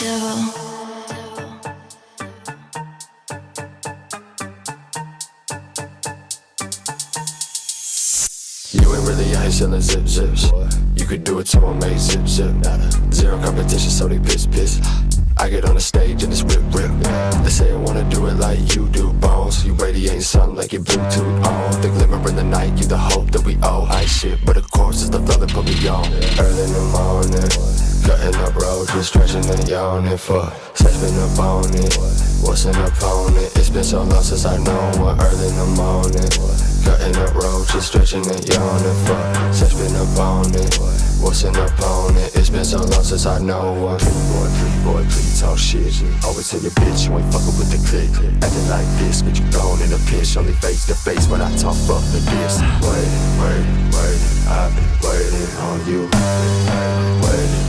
You ain't really out here selling zips. You could do it to a mate, zip. Zero competition, so they piss. I get on the stage and it's rip. They say I wanna do it like you do, bones. You radiating something like your Bluetooth on. The glimmer in the night, you the hope that we owe. I ain't shit, but of course it's the flow that put me on. Early in the morning, cutting up roads, just stretching and yawning for sex been up on it. What's an opponent? It's been so long since I know one. Early in the morning, cutting up roads, just stretching and yawning for sex been up on it. What's an opponent? It's been so long since I know one. Pretty boy, please talk shit. Always tell your bitch you ain't fucking with the click. Acting like this, get you thrown in a pitch. Only face to face when I talk, fuck the diss. Waiting, I've been waiting on you. Waiting.